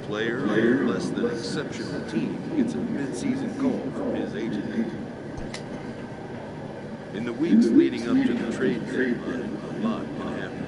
player on a less than exceptional team gets a mid-season call from his agent. In the weeks leading up to the trade deadline, a lot can happen.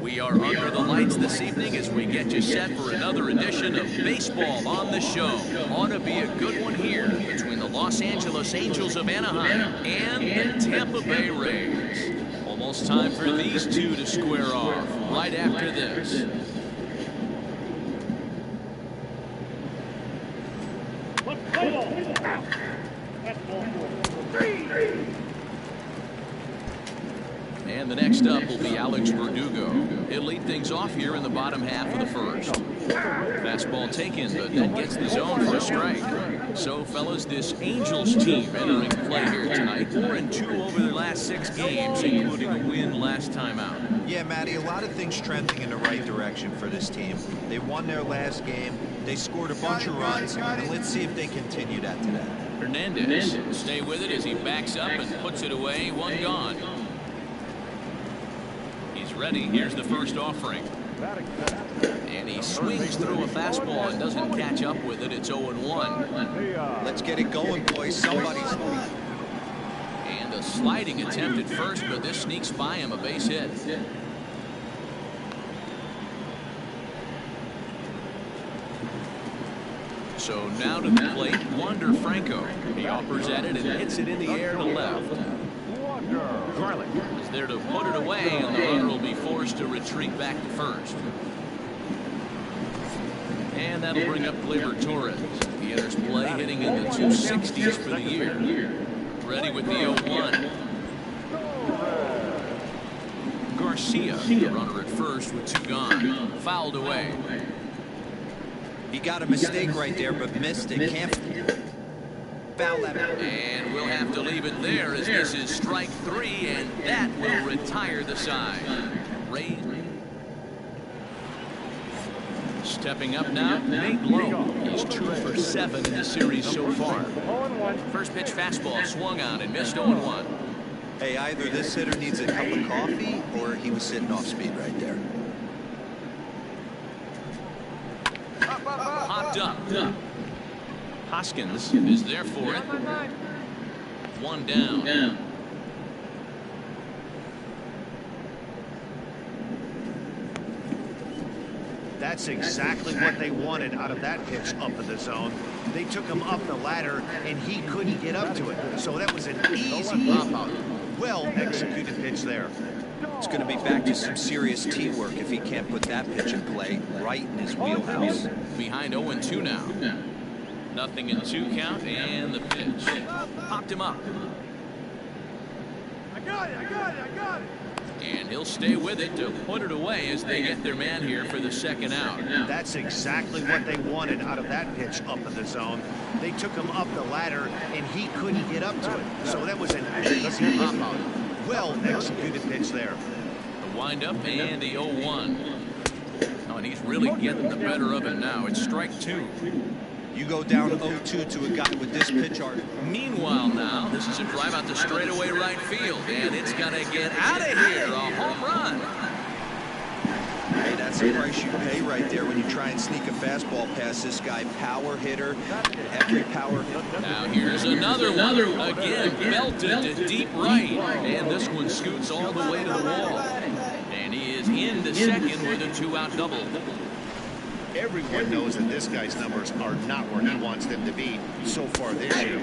We are under the lights this evening as we get you set for another edition of Baseball on the Show. Ought to be a good one here between the Los Angeles Angels of Anaheim and the Tampa Bay Rays. Almost time for these two to square off right after this. And the next up will be Alex Verdugo. He'll lead things off here in the bottom half of the first. Fastball taken, but that gets the zone for a strike. So, fellas, this Angels team entering play here tonight. 4-2 over their last 6 games, including a win last time out. Yeah, Matty, a lot of things trending in the right direction for this team. They won their last game. They scored a bunch of runs, and let's see if they continue that today. Hernandez will stay with it as he backs up and puts it away. One gone. He's ready. Here's the first offering. And he swings through a fastball and doesn't catch up with it. It's 0-1. Let's get it going, boys. Somebody's... And a sliding attempt at first, but this sneaks by him, a base hit. So now to the plate, Wander Franco. He offers at it and hits it in the air to left. Garlic is there to put it away, and the runner will be forced to retreat back to first. And that'll bring up Gleyber Torres. He enters play hitting in the 260s for the year. Ready with the 0-1. Garcia, the runner at first with 2 gone. Fouled away. He got a mistake right there, but missed it. Can't foul that out. And we'll have to leave it there as this is strike 3, and that will retire the side. Ray. Stepping up now, Nate Lowe. He's 2 for 7 in the series so far. First pitch fastball swung on and missed 0-1. Hey, either this hitter needs a cup of coffee or he was sitting off speed right there. Popped up. Hoskins is there for it. 1 down. That's exactly what they wanted out of that pitch up in the zone. They took him up the ladder, and he couldn't get up to it. So that was an easy pop-out. Well executed pitch there. It's going to be back to some serious teamwork if he can't put that pitch in play right in his wheelhouse. Behind 0-2 now. 0-2 count, and the pitch. Popped him up. I got it. And he'll stay with it to put it away as they get their man here for the second out. That's exactly what they wanted out of that pitch up in the zone. They took him up the ladder, and he couldn't get up to it. So that was an easy pop-out. Well executed pitch there. The windup and the 0-1. Oh, and he's really getting the better of it now. It's strike 2. You go down 0-2 to a guy with this pitch art. Meanwhile now, this is a drive out to straightaway right field, and it's going to get out of here. A home run. Hey, that's the price you pay right there when you try and sneak a fastball past this guy. Power hitter, every power hitter. Now here's another one. Again, belted to deep right, and this one scoots all the way to the wall. And he is into second with a 2-out double. Everyone knows that this guy's numbers are not where he wants them to be so far this year.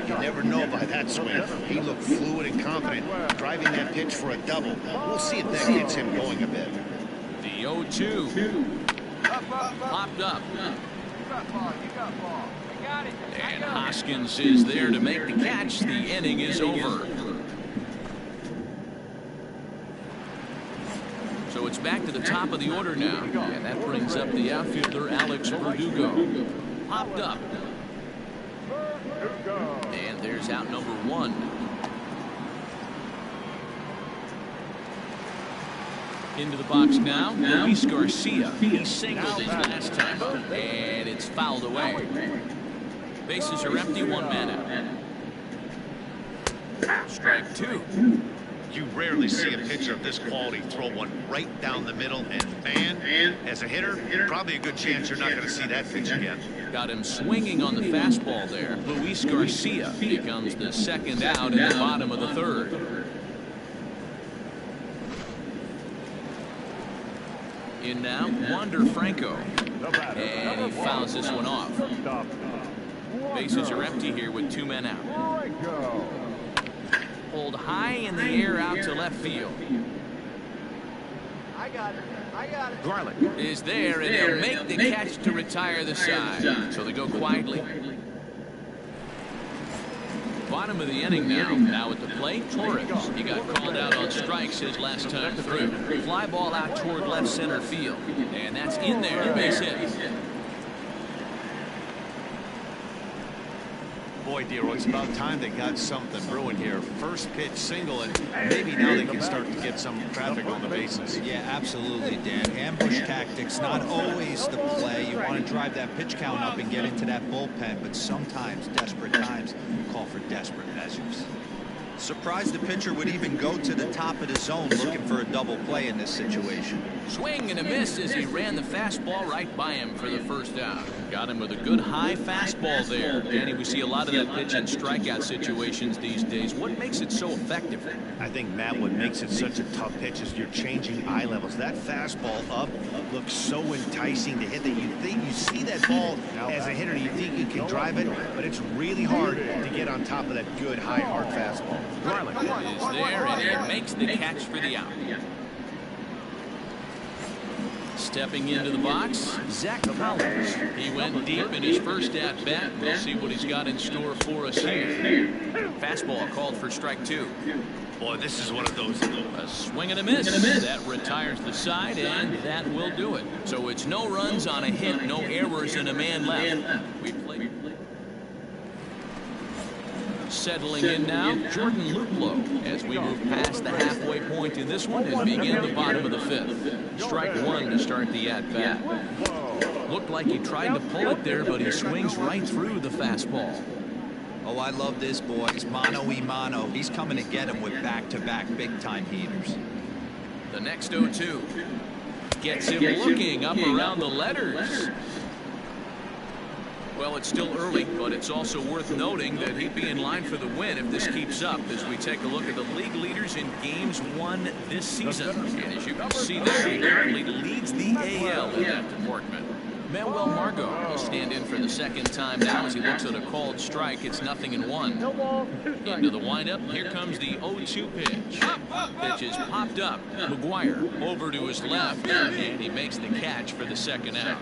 You never know by that swing. He looked fluid and confident, driving that pitch for a double. We'll see if that gets him going a bit. The 0-2. Popped up. And Hoskins is there to make the catch. The inning is over. It's back to the top of the order now, and that brings up the outfielder Alex Verdugo. Popped up. And there's out number 1. Into the box now, Luis Garcia. He singled his last time up, and it's fouled away. Bases are empty, 1 man out. Strike 2. You rarely see a pitcher of this quality throw one right down the middle, and man, as a hitter, probably a good chance you're not going to see that pitch again. Got him swinging on the fastball there. Luis Garcia becomes the second out in the bottom of the 3rd. In now, Wander Franco. And he fouls this one off. Bases are empty here with 2 men out. Pulled high in the air out to left field. I got it. Garlick is there, and he'll make the catch to retire the side. So they go quietly. Bottom of the inning now. Now at the plate, Torres. He got called out on strikes his last time through. Fly ball out toward left center field. And that's in there. Base hit. Boy, Dero, it's about time they got something brewing here. First pitch single, and maybe now they can start to get some traffic on the bases. Yeah, absolutely, Dan. Ambush tactics, not always the play. You want to drive that pitch count up and get into that bullpen, but sometimes desperate times call for desperate measures. Surprised the pitcher would even go to the top of the zone looking for a double play in this situation. Swing and a miss as he ran the fastball right by him for the first out. Got him with a good high fastball there. Danny, we see a lot of that pitch in strikeout situations these days. What makes it so effective? I think, Matt, what makes it such a tough pitch is you're changing eye levels. That fastball up looks so enticing to hit that you think you see that ball as a hitter, you think you can drive it, but it's really hard to get on top of that good high hard fastball. Garlick is there, and he makes the catch for the out. Stepping into the box, Zach Collins. He went deep in his first at-bat. We'll see what he's got in store for us here. Fastball called for strike 2. Boy, this is one of those. A swing and a miss. That retires the side, and that will do it. So it's no runs on a hit, no errors, and a man left. We play. Settling in now, Jordan Luplow, as we move past the halfway point in this one and begin the bottom of the 5th. Strike 1 to start the at-bat. Looked like he tried to pull it there, but he swings right through the fastball. Oh, I love this, boys. Mano-y-mano. He's coming to get him with back-to-back big-time heaters. The next 0-2 gets him looking up around the letters. Well, it's still early, but it's also worth noting that he'd be in line for the win if this keeps up as we take a look at the league leaders in games won this season. And as you can see there, he currently leads the AL in that department. Manuel Margot will stand in for the second time now as he looks at a called strike. It's 0-1. Into the windup, here comes the 0-2 pitch. Pitch is popped up. McGuire over to his left, and he makes the catch for the second out.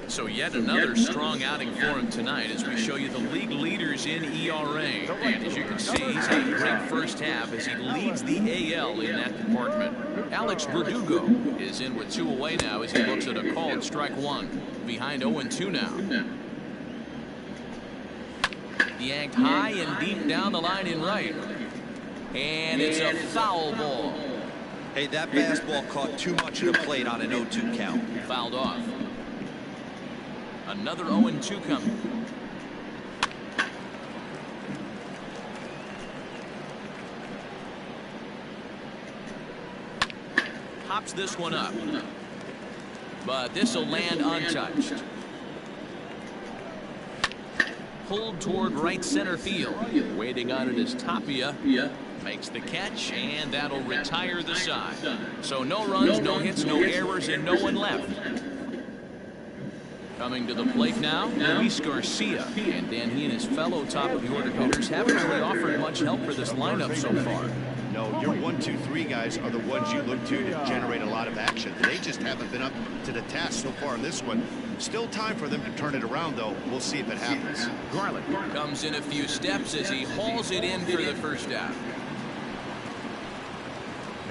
So yet another strong outing for him tonight as we show you the league leaders in ERA. And as you can see, he's had a great first half as he leads the AL in that department. Alex Verdugo is in with 2 away now as he looks at a called strike 1. Behind 0-2 now. Yanked high and deep down the line in right. And it's a foul ball. Hey, that fastball caught too much of the plate on an 0-2 count. Fouled off. Another 0-2 coming. Pops this one up. But this will land untouched. Pulled toward right center field. Waiting on it is Tapia. Makes the catch, and that'll retire the side. So no runs, no hits, no errors, and no one left. Coming to the plate now, Luis Garcia. And Dan, he and his fellow top-of-the-order hitters haven't really offered much help for this lineup so far. No, your 1, 2, 3 guys are the ones you look to generate a lot of action. They just haven't been up to the task so far in this one. Still time for them to turn it around, though. We'll see if it happens. Garlick comes in a few steps as he hauls it in for the first out.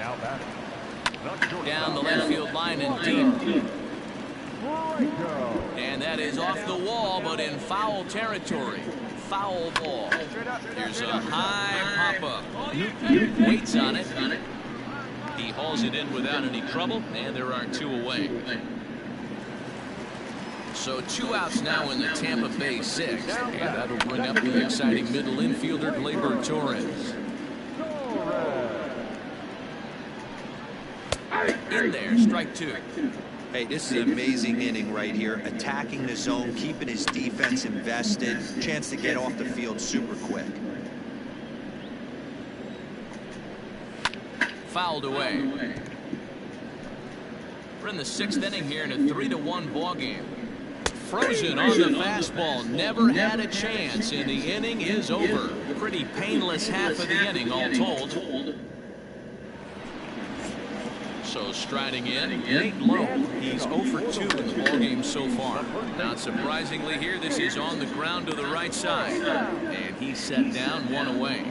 Now batting. Down the left field line and deep. And that is off the wall, but in foul territory. Foul ball. Here's a high pop-up. Waits on it. He hauls it in without any trouble, and there are 2 away. So 2 outs now in the Tampa Bay 6th, and that'll bring up the exciting middle infielder, Gleyber Torres. In there, strike 2. Hey, this is an amazing inning right here. Attacking the zone, keeping his defense invested. Chance to get off the field super quick. Fouled away. We're in the 6th inning here in a 3-1 ball game. Frozen on the fastball. Never had a chance, and the inning is over. Pretty painless half of the inning, all told. So striding in, Nate Lowe. He's 0 for 2 in the ballgame so far. Not surprisingly here, this is on the ground to the right side. And he's set down, 1 away.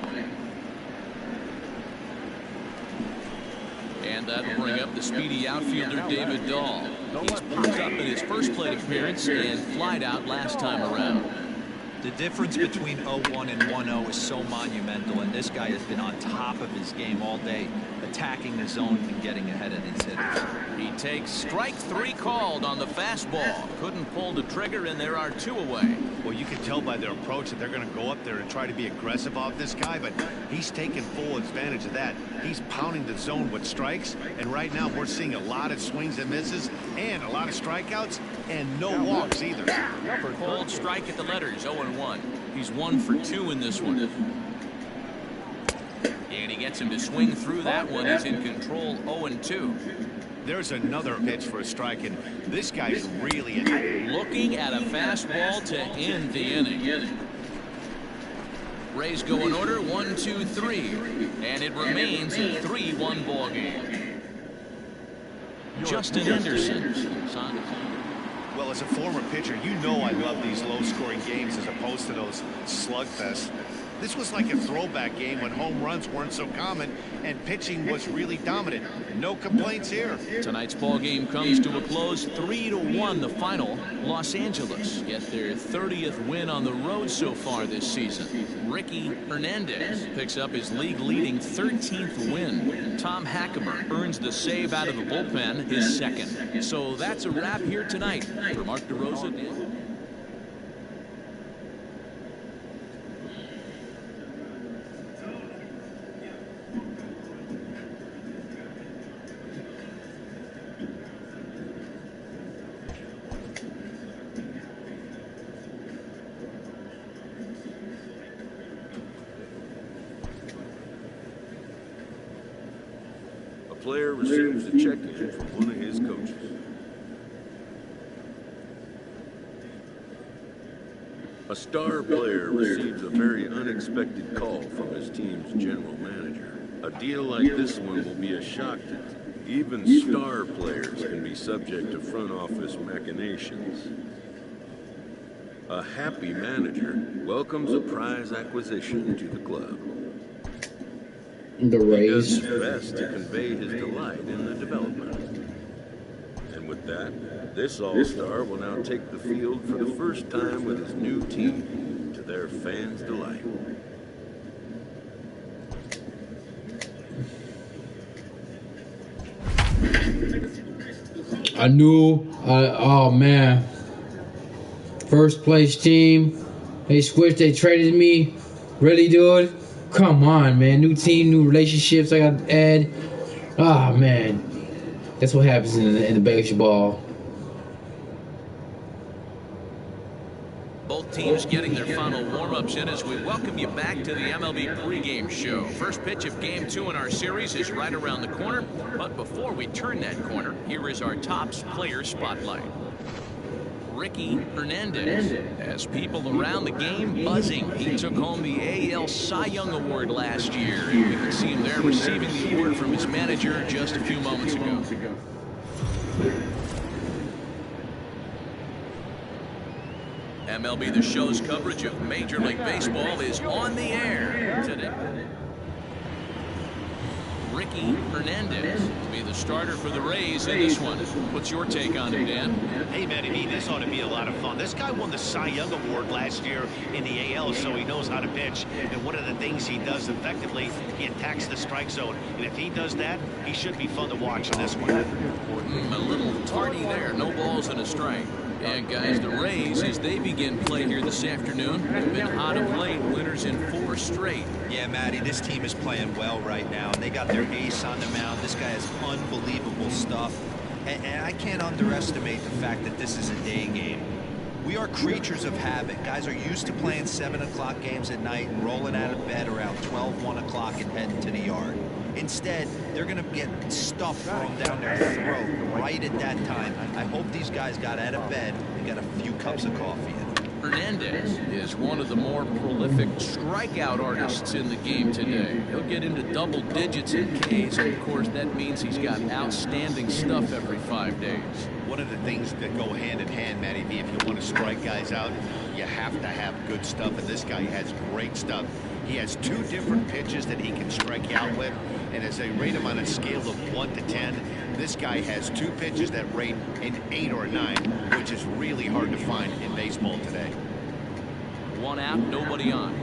And that'll bring up the speedy outfielder, David Dahl. He's popped up in his first plate appearance and flied out last time around. The difference between 0-1 and 1-0 is so monumental, and this guy has been on top of his game all day, attacking the zone and getting ahead of these hitters. He takes strike 3 called on the fastball. Couldn't pull the trigger, and there are 2 away. Well, you can tell by their approach that they're going to go up there and try to be aggressive off this guy, but he's taking full advantage of that. He's pounding the zone with strikes, and right now we're seeing a lot of swings and misses and a lot of strikeouts and no walks either. Cold strike at the letters, 0-1. He's 1 for 2 in this one. And he gets him to swing through that one. He's in control, 0-2. There's another pitch for a strike, and this guy's really in it. Looking at a fastball to end the inning. Rays go in order, 1, 2, 3. And it remains a 3-1 ball game. Justin Anderson. Well, as a former pitcher, you know I love these low-scoring games as opposed to those slugfests. This was like a throwback game when home runs weren't so common and pitching was really dominant. No complaints here. Tonight's ball game comes to a close, 3-1 the final. Los Angeles get their 30th win on the road so far this season. Ricky Hernandez picks up his league-leading 13th win. Tom Hackemer earns the save out of the bullpen, his 2nd. So that's a wrap here tonight. For Mark DeRosa. A player receives a check-in from one of his coaches. A star player receives a very unexpected call from his team's general manager. A deal like this one will be a shock to him. Even star players can be subject to front office machinations. A happy manager welcomes a prize acquisition to the club. The Rays. He does his best to convey his delight in the development. And with that, this all-star will now take the field for the first time with his new team, to their fans' delight. I knew, oh man, first place team, they switched, they traded me, really dude? Come on, man, new team, new relationships I got to add. Ah, man, that's what happens in the baseball. Both teams getting their final warm-ups in as we welcome you back to the MLB pregame show. First pitch of Game 2 in our series is right around the corner. But before we turn that corner, here is our Topps player spotlight. Ricky Hernandez has people around the game buzzing. He took home the AL Cy Young Award last year. And you can see him there receiving the award from his manager just a few moments ago. MLB The Show's coverage of Major League Baseball is on the air today. Ricky Hernandez to be the starter for the Rays in this one. What's your take on it, Dan? Hey, man, this ought to be a lot of fun. This guy won the Cy Young Award last year in the AL, so he knows how to pitch. And one of the things he does effectively, he attacks the strike zone. And if he does that, he should be fun to watch in this one. A little tardy there. No balls and a strike. And guys, the Rays, as they begin play here this afternoon, have been hot of late, winners in 4 straight. Yeah, Matty, this team is playing well right now, and they got their ace on the mound. This guy has unbelievable stuff, and I can't underestimate the fact that this is a day game. We are creatures of habit. Guys are used to playing 7 o'clock games at night and rolling out of bed around 12, 1 o'clock and heading to the yard. Instead, they're going to get stuff thrown down their throat right at that time. I hope these guys got out of bed and got a few cups of coffee in. Hernandez is one of the more prolific strikeout artists in the game today. He'll get into double digits in Ks, and of course that means he's got outstanding stuff every 5 days. One of the things that go hand in hand, Matty V, if you want to strike guys out, you have to have good stuff, and this guy has great stuff. He has 2 different pitches that he can strike you out with, and as they rate him on a scale of 1 to 10, this guy has 2 pitches that rate an 8 or a 9, which is really hard to find in baseball today. 1 out, nobody on.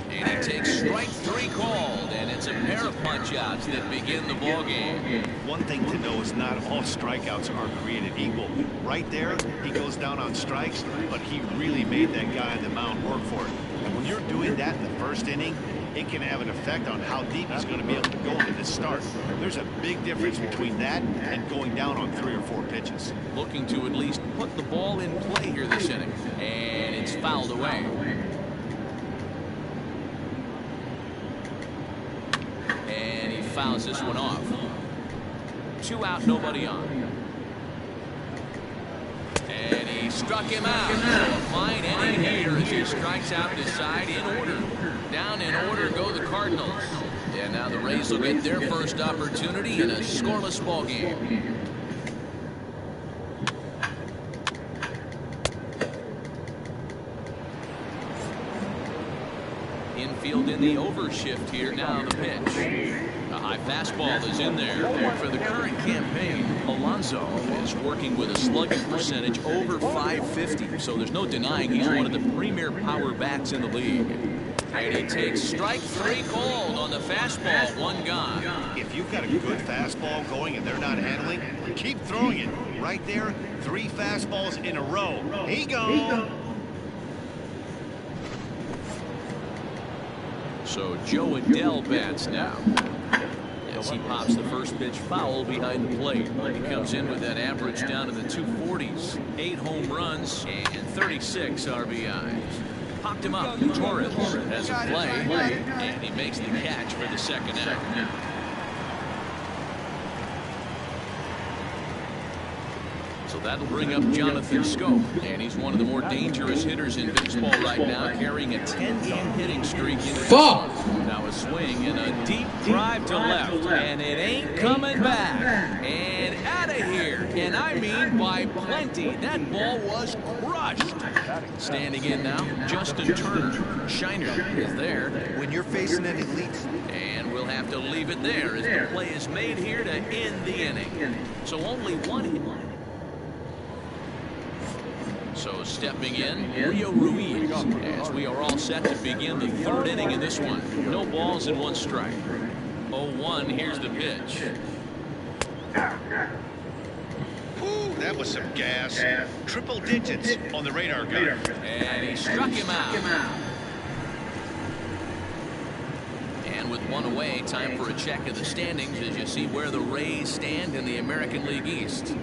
And he takes strike 3 called, and it's a pair of punch-outs that begin the ball game. One thing to know is not all strikeouts are created equal. Right there, he goes down on strikes, but he really made that guy on the mound work for it. And when you're doing that in the first inning, it can have an effect on how deep he's going to be able to go into this start. There's a big difference between that and going down on 3 or 4 pitches. Looking to at least put the ball in play here this inning, and it's fouled away. And he fouls this one off. 2 out, nobody on. And he struck him out. A fine inning here as he strikes out this side in order. Down in order go the Cardinals. And now the Rays will get their first opportunity in a scoreless ball game. Infield in the overshift here. Now the pitch. A high fastball is in there. And for the current campaign, Alonso is working with a slugging percentage over .550. So there's no denying he's one of the premier power bats in the league. And he takes strike 3 called on the fastball. 1 gone. If you've got a good fastball going and they're not handling, keep throwing it. Right there, 3 fastballs in a row. He goes. So Joe Adell bats now. As he pops the first pitch foul behind the plate. He comes in with that average down in the 240s. 8 home runs and 36 RBIs. Popped him up. Torres has a play, and he makes the catch for the second out. So that'll bring up Jonathan Schoop, and he's one of the more dangerous hitters in baseball right now, carrying a 10-game hitting streak into this one. Now a swing and a deep drive to left, and it ain't coming back. And out of here, and I mean by plenty. That ball was crushed. Standing in now, Justin Turner. Shiner is there. When you're facing an elite, and we'll have to leave it there as the play is made here to end the inning. So only 1 hit. So stepping in, Rio Ruiz, as we are all set to begin the 3rd inning in this one. No balls and 1 strike. 0-1, here's the pitch. Ooh, that was some gas. Triple digits on the radar gun. And he struck him out. And with 1 away, time for a check of the standings as you see where the Rays stand in the American League East.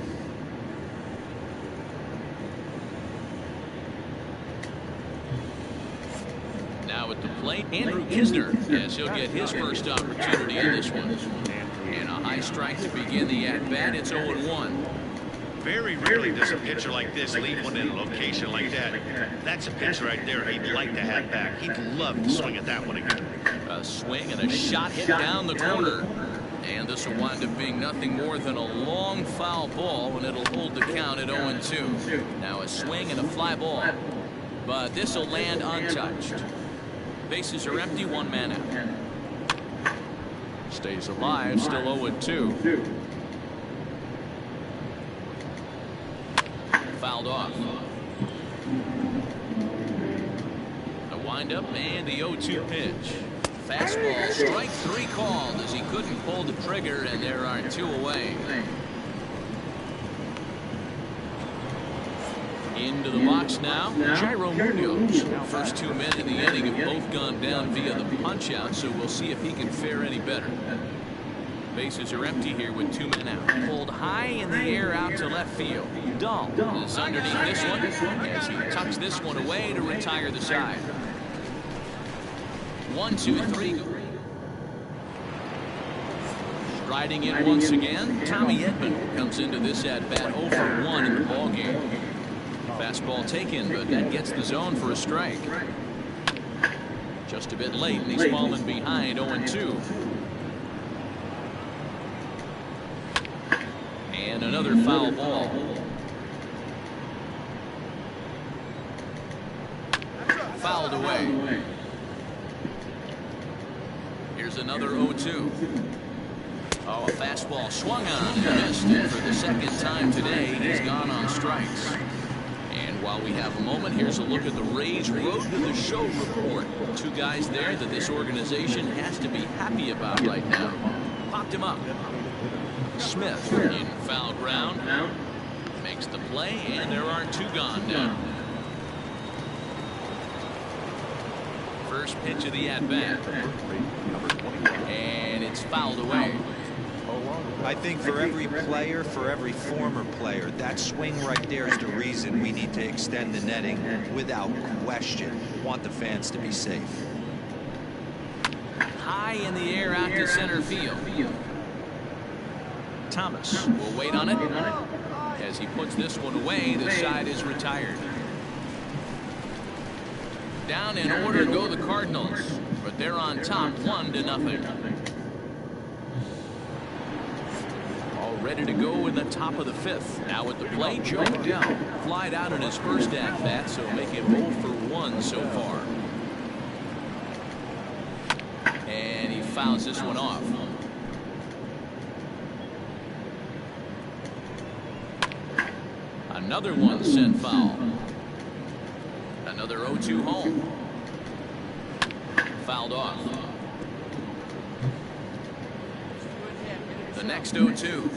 Now at the plate, Andrew Knizner, as he'll get his first opportunity in this one. And a high strike to begin the at-bat. It's 0-1. Very rarely does a pitcher like this leave one in a location like that. That's a pitch right there he'd like to have back. He'd love to swing at that one again. A swing and a shot hit down the corner. And this will wind up being nothing more than a long foul ball, and it'll hold the count at 0-2. Now a swing and a fly ball. But this will land untouched. Bases are empty, 1 man out. Stays alive, still 0-2. Fouled off. The windup and the 0-2 pitch. Fastball, strike 3 called as he couldn't pull the trigger, and there are 2 away. Into the box now, Jairo Munoz. First 2 men in the inning have both gone down via the punch-out, so we'll see if he can fare any better. Bases are empty here with 2 men out. Pulled high in the air out to left field. Dahl is underneath this one as he tucks this one away to retire the side. 1-2-3. Striding in once again, Tommy Edman comes into this at-bat 0-for-1 in the ballgame. Fastball taken, but that gets the zone for a strike. Just a bit late, and he's fallen behind 0-2. And another foul ball. Fouled away. Here's another 0-2. Oh, a fastball swung on and missed. And for the second time today, he's gone on strikes. And while we have a moment, here's a look at the Rays Road to the Show report. 2 guys there that this organization has to be happy about right now. Popped him up. Smith in foul ground. Makes the play, and there are 2 gone now. First pitch of the at-bat. And it's fouled away. I think for every player, for every former player, that swing right there is the reason we need to extend the netting without question. Want the fans to be safe. High in the air out to center field. Thomas will wait on it. As he puts this one away, the side is retired. Down in order go the Cardinals, but they're on top 1-0. All ready to go in the top of the 5th. Now at the plate, Joe Dell flied out in his first at-bat, so make it 0-for-1 so far. And he fouls this one off. Another one sent foul. Another 0-2 home. Fouled off. The next 0-2.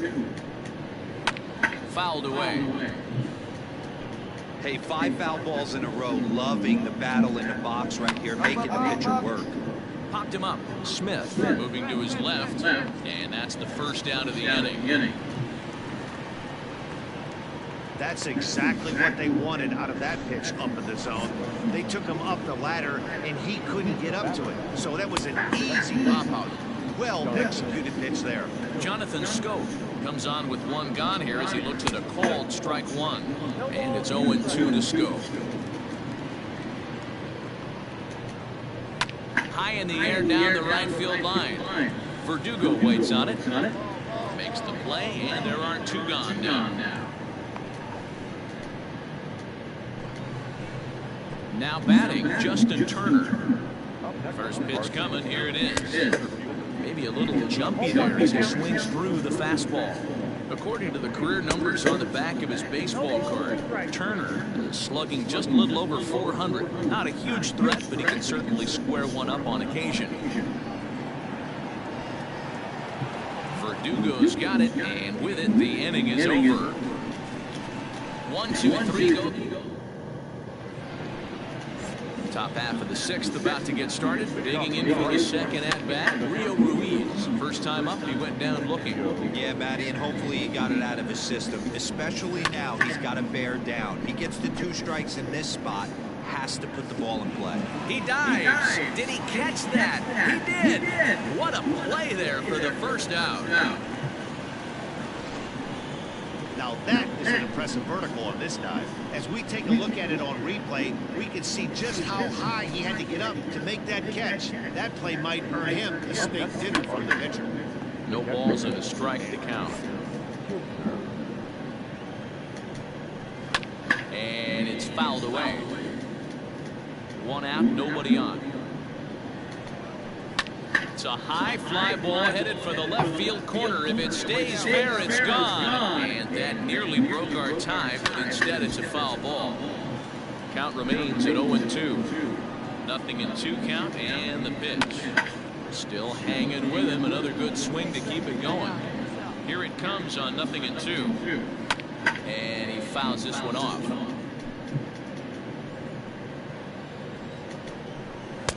Fouled away. Hey, 5 foul balls in a row. Loving the battle in the box right here, making the pitcher work. Popped him up. Smith moving to his left, and that's the first out of the inning. That's exactly what they wanted out of that pitch up in the zone. They took him up the ladder, and he couldn't get up to it. So that was an easy pop-out. Well executed pitch there. Jonathan Schoop comes on with 1 gone here as he looks at a called strike 1. And it's 0-2 to Schoop. High in the air down the right field line. Verdugo waits on it. Makes the play, and there are 2 gone now. Now batting, Justin Turner. First pitch coming, here it is. Maybe a little jumpy there as he swings through the fastball. According to the career numbers on the back of his baseball card, Turner is slugging just a little over 400. Not a huge threat, but he can certainly square one up on occasion. Verdugo's got it, and with it, the inning is over. 1-2-3 go. Top half of the 6th about to get started. Digging in for the second at-bat, Rio Ruiz. First time up, he went down looking. Yeah, Matty, and hopefully he got it out of his system. Especially now, he's got to bear down. He gets the 2 strikes in this spot. Has to put the ball in play. He dives. Did he catch that? He did. What a play there for the first out. Now that is an impressive vertical on this dive. As we take a look at it on replay, we can see just how high he had to get up to make that catch. That play might earn him a steak dinner from the pitcher. No balls and a strike to count. And it's fouled away. 1 out, nobody on. It's a high fly ball headed for the left field corner. If it stays fair, it's gone. And that nearly broke our tie, but instead it's a foul ball. Count remains at 0-2. 0-2 count, and the pitch. Still hanging with him. Another good swing to keep it going. Here it comes on 0-2. And he fouls this one off.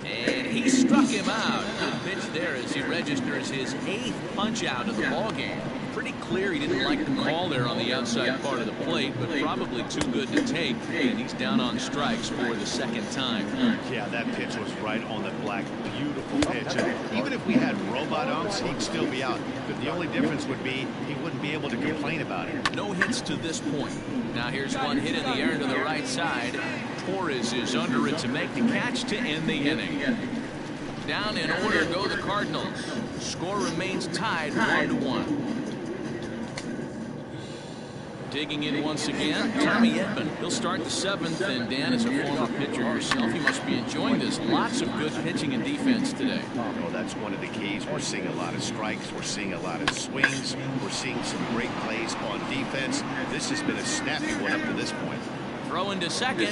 And he struck him out. Good pitch there as he registers his 8th punch out of the ballgame. Pretty clear he didn't like the call there on the outside part of the plate, but probably too good to take. And he's down on strikes for the 2nd time. Yeah, that pitch was right on the black. Beautiful pitch. And even if we had robot umps, he'd still be out. But the only difference would be he wouldn't be able to complain about it. No hits to this point. Now here's one hit in the air to the right side. Torres is under it to make the catch to end the inning. Down in order go the Cardinals. Score remains tied 1-1. Digging in once again, Tommy Edman. He'll start the 7th, and Dan, as a former pitcher yourself, you must be enjoying this. Lots of good pitching and defense today. Oh, that's one of the keys. We're seeing a lot of strikes. We're seeing a lot of swings. We're seeing some great plays on defense. This has been a snappy one up to this point. Throw into second.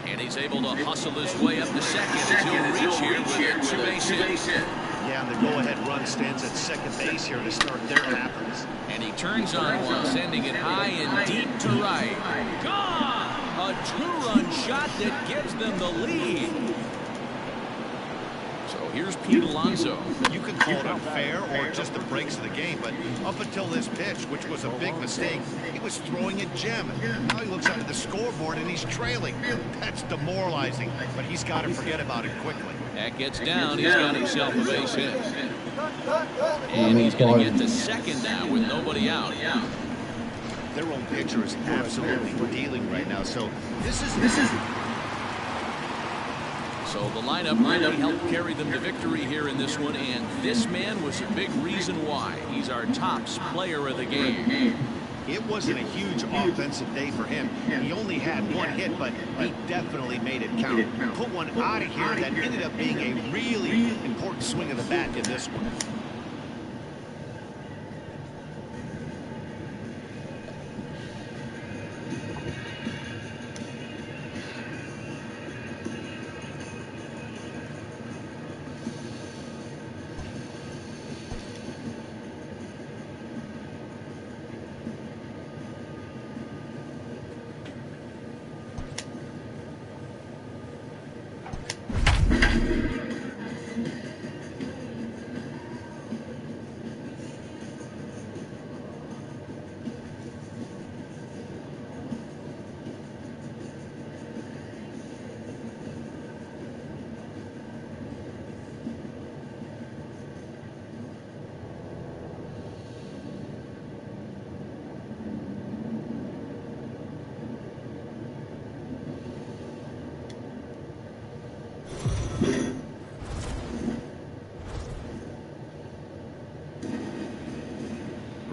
And he's able to hustle his way up to second as he'll reach here with a 2-base hit. Yeah, and the go-ahead run stands at second base here to start their happens. And he turns on one, sending it high and deep to right. Gone! A 2-run shot that gives them the lead. So here's Pete Alonso. You can call it unfair or just the breaks of the game, but up until this pitch, which was a big mistake, he was throwing a gem. Now he looks up at the scoreboard and he's trailing. That's demoralizing, but he's got to forget about it quickly. That gets down. He's got himself a base hit. And he's going to get to second now with nobody out. Their own pitcher is absolutely dealing right now, so this is. So the lineup really helped carry them to victory here in this one, and this man was a big reason why. He's our tops player of the game. It wasn't a huge offensive day for him. He only had one hit, but he definitely made it count. Put one out of here that ended up being a really important swing of the bat in this one.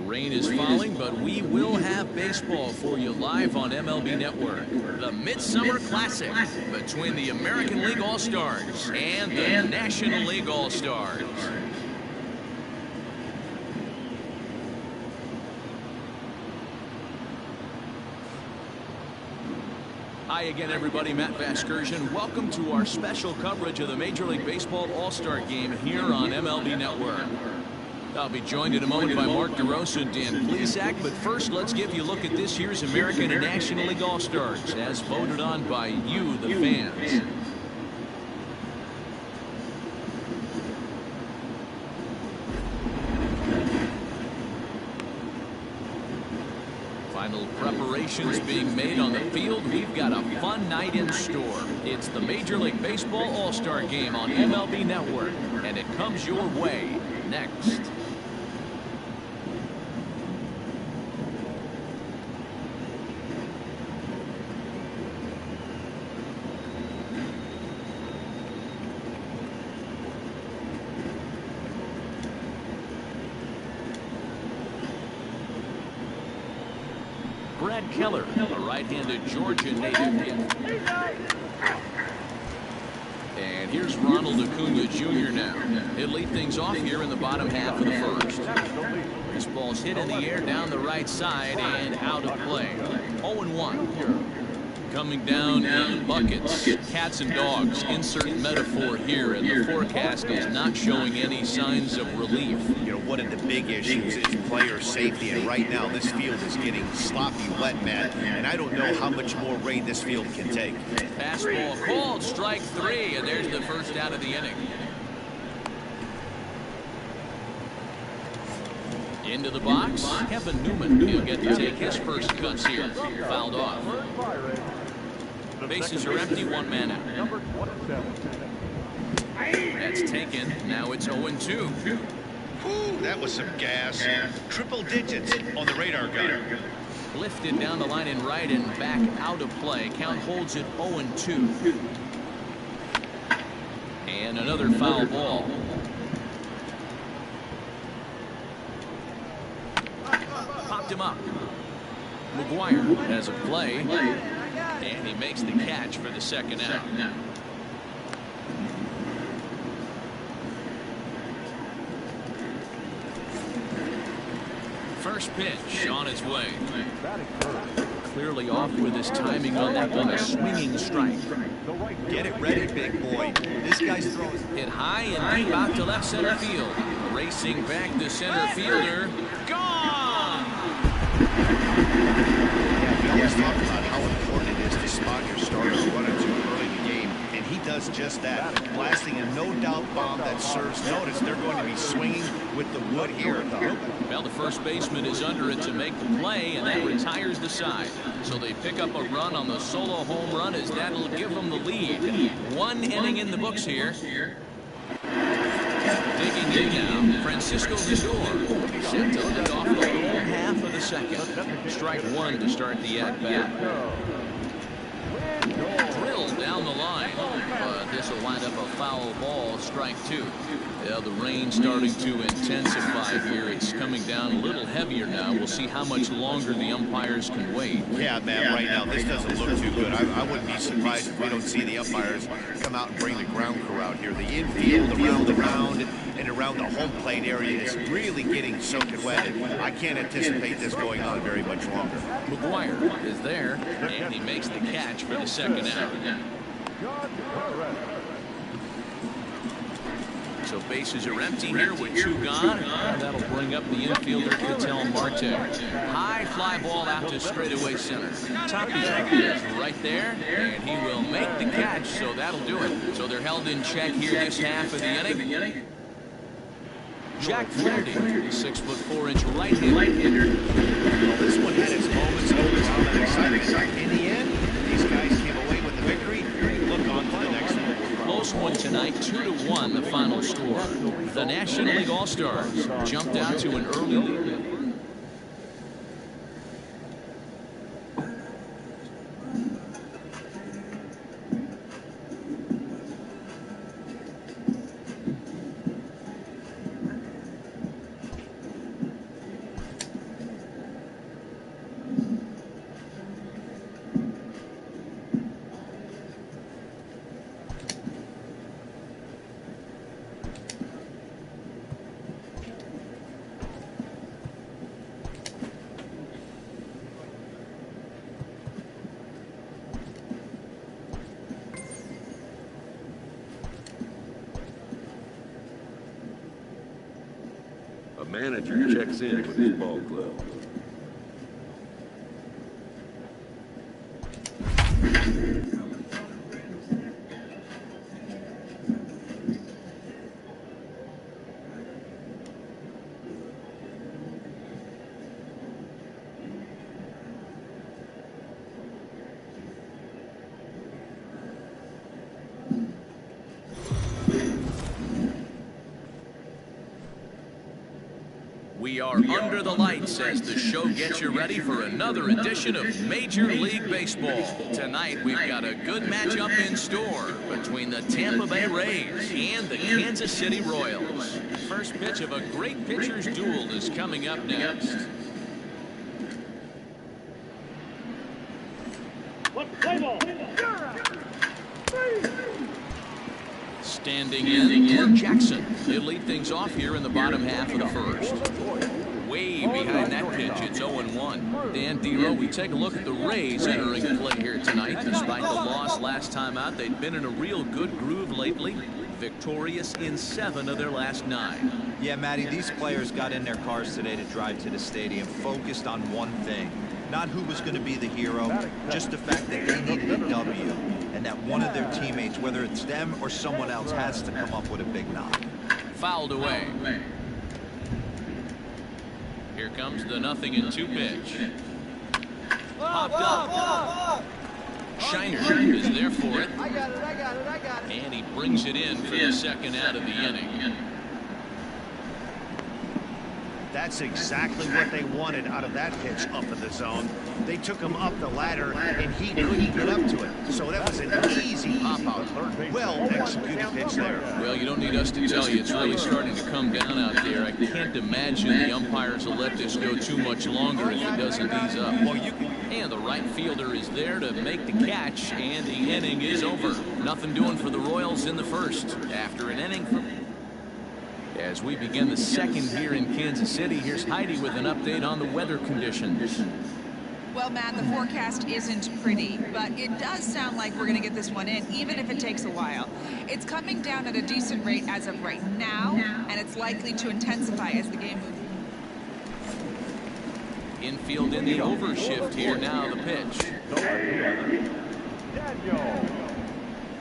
Rain is falling, but we will have baseball for you live on MLB Network. The Midsummer Classic between the American League All-Stars and the National League All-Stars. Hi again, everybody. Matt Vasgersian. Welcome to our special coverage of the Major League Baseball All-Star Game here on MLB Network. I'll be joined in a moment by Mark DeRosa and Dan Plesac, but first let's give you a look at this year's American and National League All-Stars as voted on by you, the fans. Final preparations being made on the field. We've got a fun night in store. It's the Major League Baseball All-Star Game on MLB Network, and it comes your way next. Brad Keller, a right-handed Georgia native. And here's Ronald Acuna Jr. now. He'll lead things off here in the bottom half of the first. This ball's hit in the air down the right side and out of play. 0-1. Coming down in buckets, cats and dogs. Insert metaphor here, and the forecast is not showing any signs of relief. You know, one of the big issues is player safety, and right now this field is getting sloppy wet, Matt, and I don't know how much more rain this field can take. Fastball called, strike 3, and there's the first out of the inning. Into the box, Kevin Newman. He'll get to take his first cuts here. Fouled off. Bases are empty, one man out. That's taken. Now it's 0-2. Ooh, that was some gas. Triple digits on the radar gun. Lifted down the line in right and back out of play. Count holds it 0-2. And another foul ball. Popped him up. McGuire has a play, and he makes the catch for the second out. First pitch on its way. Clearly off with his timing on that one, a swinging strike. Get it ready, big boy. This guy's throwing. Hit high and deep out to left center field. Racing back the center fielder. Gone! We always talk about how important it is to spot your starter one or two early in the game, and he does just that, blasting a no-doubt bomb that serves notice. They're going to be swinging with the wood here. Well, the first baseman is under it to make the play, and that retires the side. So they pick up a run on the solo home run, as that'll give them the lead. 1 inning in the books here. Digging in now, Francisco Lindor. Set to lead off the whole half of the second. Strike 1 to start the at-bat. Drilled down the line, but this will wind up a foul ball, strike 2. Yeah, the rain starting to intensify here. It's coming down a little heavier now. We'll see how much longer the umpires can wait. Yeah, man, right now this doesn't look too good. I wouldn't be surprised if we don't see the umpires come out and bring the ground crew out here. The infield around the mound and around the home plate area is really getting soaking wet, and I can't anticipate this going on very much longer. McGuire is there, and he makes the catch for the second out. So bases are empty here with 2 gone. That'll bring up the infielder, Ketel Marte. High fly ball out to straightaway center. Tapia is right there, and he will make the catch, so that'll do it. So they're held in check here this half of the inning. Jack Flaherty, 6'4" right-hander. Well, this one had its moments of drama and excitement. In the end, these guys came away with the victory. Look on to the next one. Close one tonight, 2-1 the final score. The National League All-Stars jumped out to an early lead. A manager checks in with his ball club. We are under the lights as the show gets you ready for another edition of Major League Baseball. Tonight, we've got a good matchup in store between the Tampa Bay Rays and the Kansas City Royals. First pitch of a great pitcher's duel is coming up next. Standing in, Clark Jackson. He'll lead things off here in the bottom half of the first. Way behind that pitch, it's 0-1. Dan Dero, we take a look at the Rays entering play here tonight. Despite the loss last time out, they've been in a real good groove lately. Victorious in 7 of their last 9. Yeah, Matty, these players got in their cars today to drive to the stadium, focused on one thing. Not who was going to be the hero, just the fact that they needed a W, and that one of their teammates, whether it's them or someone else, has to come up with a big knock. Fouled away. Here comes the 0-2 pitch. Popped up. Shiner is there for it. I got it. And he brings it in for the second out of the inning. That's exactly what they wanted out of that pitch up in the zone. They took him up the ladder, and he couldn't get up to it. So that was an easy pop-out. Well-executed pitch there. Well, you don't need us to tell you it's really starting to come down out there. I can't imagine the umpires will let this go too much longer if it doesn't ease up. And the right fielder is there to make the catch, and the inning is over. Nothing doing for the Royals in the first. After an inning from... As we begin the second here in Kansas City, here's Heidi with an update on the weather conditions. Well, Matt, the forecast isn't pretty, but it does sound like we're going to get this one in, even if it takes a while. It's coming down at a decent rate as of right now, and it's likely to intensify as the game moves. Infield in the overshift here now, the pitch.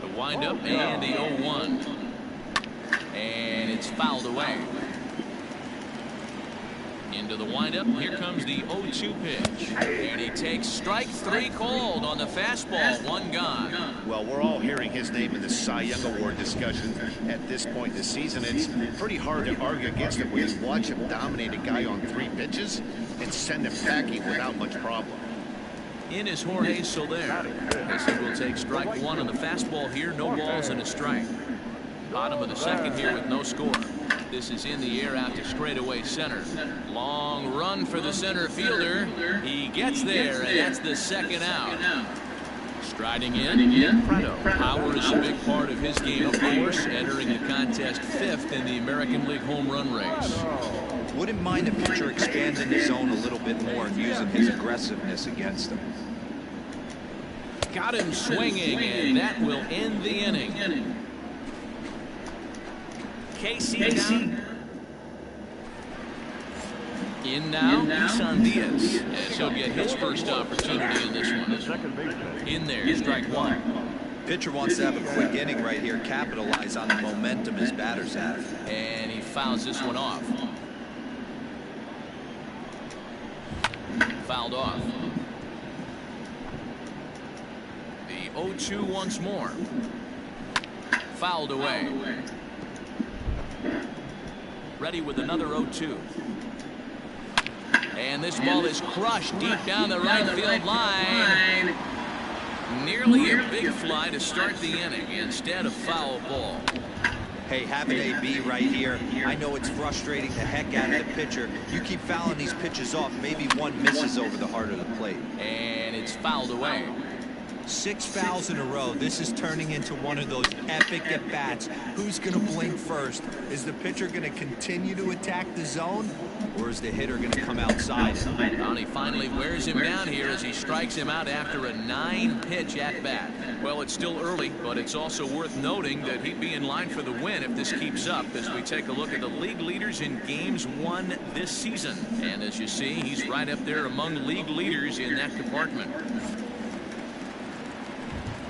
The windup and the 0-1. And it's fouled away. Into the windup. Here comes the 0-2 pitch. And he takes strike 3 called on the fastball. 1 gone. Well, we're all hearing his name in the Cy Young Award discussion at this point in the season. It's pretty hard to argue against it when you watch him dominate a guy on 3 pitches and send him packing without much problem. In is Jorge Soler. As he will take strike 1 on the fastball here. No balls and a strike. Bottom of the second here with no score. This is in the air out to straightaway center. Long run for the center fielder. He gets there, and that's the second out. Striding in, Prado. Power is a big part of his game, of course, entering the contest 5th in the American League home run race. Wouldn't mind a pitcher expanding the zone a little bit more and using his aggressiveness against him. Got him swinging, and that will end the inning. Casey down. In now, Isan Diaz, as he'll get his first opportunity in this one. In there, strike 1. Pitcher wants to have a quick inning right here, capitalize on the momentum his batters have. And he fouls this one off. Fouled off. The 0-2 once more. Fouled away. Ready with another 0-2. And this ball is crushed deep down the right field line. Nearly a big fly to start the inning instead of foul ball. Hey, having AB right here, I know it's frustrating the heck out of the pitcher. You keep fouling these pitches off, maybe one misses over the heart of the plate. And it's fouled away. 6 fouls in a row. This is turning into one of those epic at-bats. Who's going to blink first? Is the pitcher going to continue to attack the zone, or is the hitter going to come outside? Downey finally wears him down here as he strikes him out after a 9-pitch at-bat. Well, it's still early, but it's also worth noting that he'd be in line for the win if this keeps up as we take a look at the league leaders in games won this season. And as you see, he's right up there among league leaders in that department.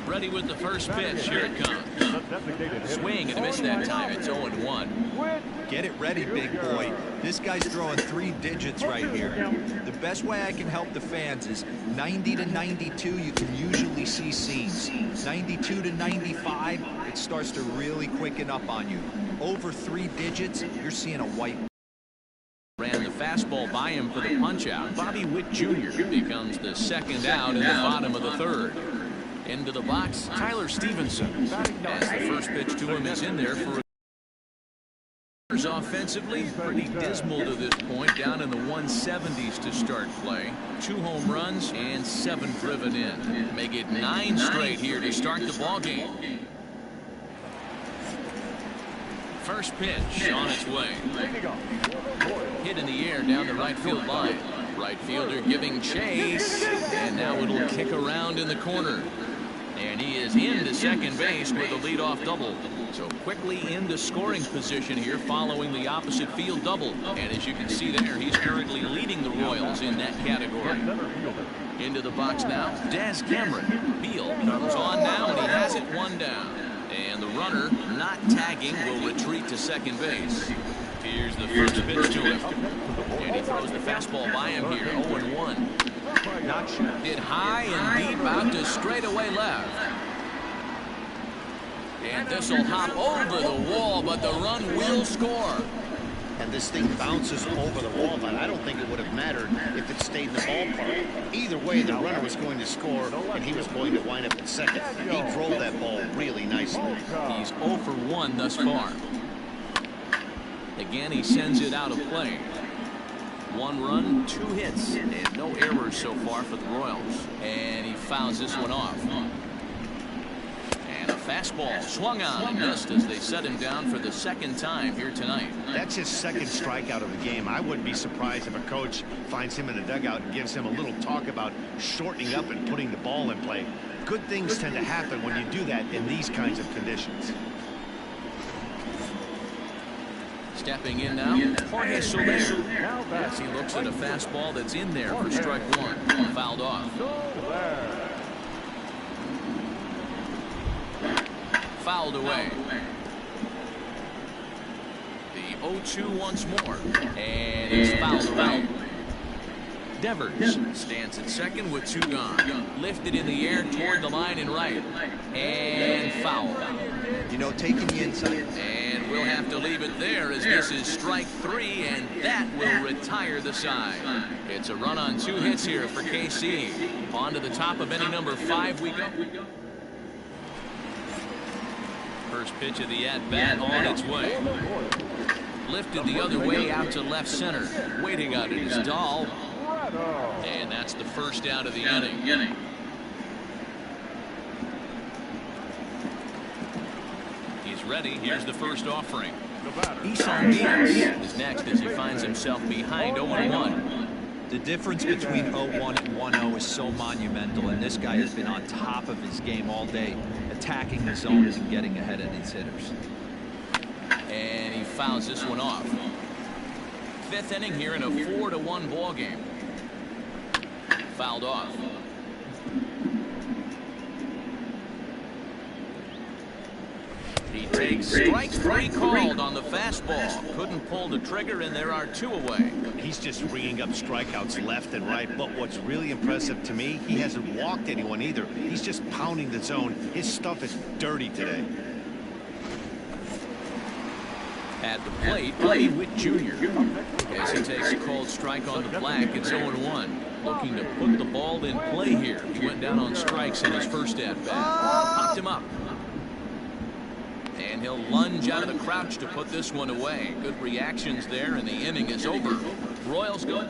Ready with the first pitch. Here it comes. Swing and a miss that time. It's 0-1. Get it ready, big boy. This guy's throwing 3 digits right here. The best way I can help the fans is 90 to 92. You can usually see seams. 92 to 95, it starts to really quicken up on you. Over 3 digits, you're seeing a white. Ran the fastball by him for the punch out. Bobby Witt Jr. becomes the second out in the bottom of the 3rd. Into the box, Tyler Stevenson. As the first pitch to him is in there for offensively, pretty dismal to this point, down in the 170s to start play. 2 home runs and 7 driven in. Make it 9 straight here to start the ball game. First pitch on its way. Hit in the air down the right field line. Right fielder giving chase, and now it'll kick around in the corner. And he is into second base with a leadoff double. So quickly into scoring position here following the opposite field double. And as you can see there, he's currently leading the Royals in that category. Into the box now, Daz Cameron. Beal comes on now, and he has it one down. And the runner, not tagging, will retreat to second base. Here's the first pitch to him. And he throws the fastball by him here, 0-1. Hit high and deep out to straightaway left. And this will hop over the wall, but the run will score. And this thing bounces over the wall, but I don't think it would have mattered if it stayed in the ballpark. Either way, the runner was going to score, and he was going to wind up at second. He drove that ball really nicely. He's 0 for 1 thus far. Again, he sends it out of play. 1 run, 2 hits, and no errors so far for the Royals. And he fouls this one off. And a fastball swung on and missed as they set him down for the second time here tonight. That's his second strikeout of the game. I wouldn't be surprised if a coach finds him in the dugout and gives him a little talk about shortening up and putting the ball in play. Good things tend to happen when you do that in these kinds of conditions. Stepping in now, Jorge Soler. As he looks at a fastball that's in there for strike 1. Fouled off. Fouled away. The 0-2 once more. And it's fouled away. Devers stands at second with 2 gone. Lifted in the air toward the line and right. And foul. You know, taking the inside. And we'll have to leave it there as this is strike 3, and that will retire the side. It's a run on 2 hits here for KC. On to the top of inning number 5 we go. First pitch of the at-bat on its way. Lifted the other way out to left center. Waiting on it is Dahl. And that's the first out of the inning. He's ready. Here's the first offering. Isan Diaz is next as he finds himself behind 0-1. The difference between 0-1 and 1-0 is so monumental, and this guy has been on top of his game all day, attacking the zones and getting ahead of these hitters. And he fouls this one off. 5th inning here in a 4-1 ball game. Fouled off. He takes strike 3 called on the fastball. Couldn't pull the trigger, and there are 2 away. He's just ringing up strikeouts left and right, but what's really impressive to me, he hasn't walked anyone either. He's just pounding the zone. His stuff is dirty today. At the plate, Bobby Witt Jr. As he takes a cold strike on the black, it's 0-1. Looking to put the ball in play here. He went down on strikes in his first at-bat. Popped him up. And he'll lunge out of the crouch to put this one away. Good reactions there, and the inning is over. Royals go.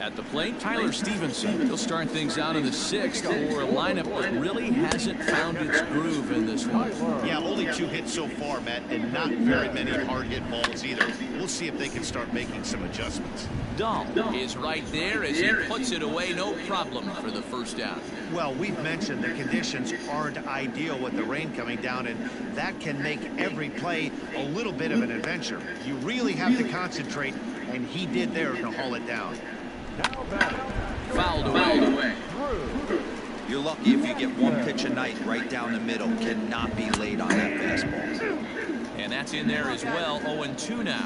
At the plate, Tyler Stevenson. He'll start things out in the 6th for a lineup that really hasn't found its groove in this one. Yeah, only 2 hits so far, Matt, and not very many hard hit balls either. We'll see if they can start making some adjustments. Dahl is right there as he puts it away, no problem for the first out. Well, we've mentioned the conditions aren't ideal with the rain coming down, and that can make every play a little bit of an adventure. You really have to concentrate, and he did there to haul it down. Fouled away. You're lucky if you get 1 pitch a night right down the middle. Cannot be laid on that fastball. And that's in there as well. 0-2 now.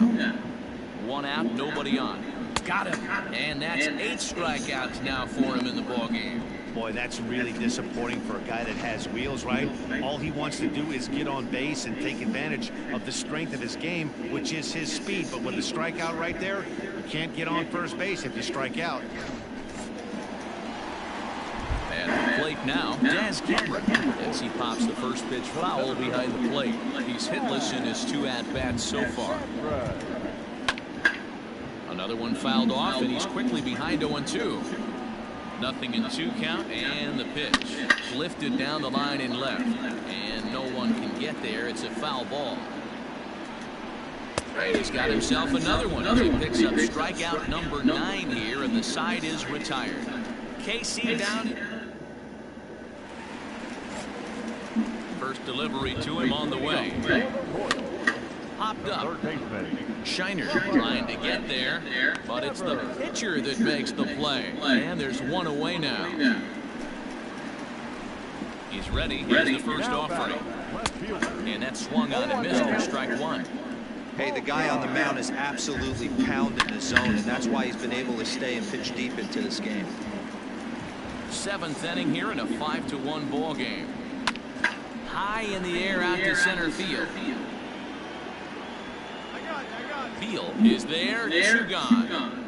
1 out, nobody on. Got him. And that's 8 strikeouts now for him in the ballgame. Boy, that's really disappointing for a guy that has wheels, right? All he wants to do is get on base and take advantage of the strength of his game, which is his speed. But with the strikeout right there, you can't get on first base if you strike out. At the plate now, Daz Cameron, as he pops the first pitch foul behind the plate. He's hitless in his 2 at-bats so far. Another one fouled off, and he's quickly behind 0-2. Nothing in 2 count, and the pitch lifted down the line and left, and no one can get there. It's a foul ball. And he's got himself another one as he picks up strikeout number 9 here, and the side is retired. KC down. First delivery to him on the way. Popped up. Shiner trying to get there, but it's the pitcher that makes the play. And there's one away now. He's ready. Here's the first offering. And that swung on and missed for strike 1. Hey, the guy on the mound is absolutely pounding the zone, and that's why he's been able to stay and pitch deep into this game. 7th inning here in a 5-1 ball game. High in the air out to center field. Field is there, 2 gone.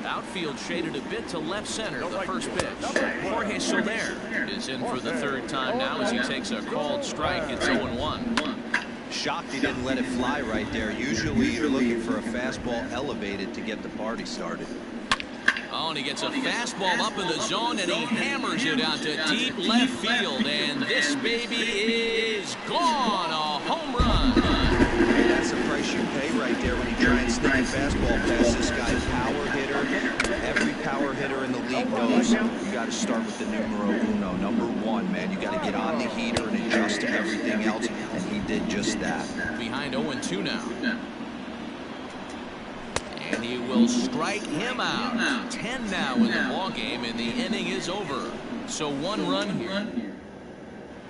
Outfield shaded a bit to left center. The first pitch. Jorge Soler is in for the 3rd time now as he takes a called strike. It's 0-1. Shocked he didn't let it fly right there. Usually you're looking for a fastball elevated to get the party started. Oh, and he gets a fastball up in the zone, and he hammers it out to deep left field. And this baby is gone. A home run. Hey, that's the price you pay right there when you try and sneak a fastball past this guy. Power hitter. Every power hitter in the league knows you got to start with the numero uno. Number 1, man. You got to get on the heater and adjust to everything else, and he did just that. Behind 0-2 now. And he will strike him out. 10 now in the ball game, and the inning is over. So 1 run here.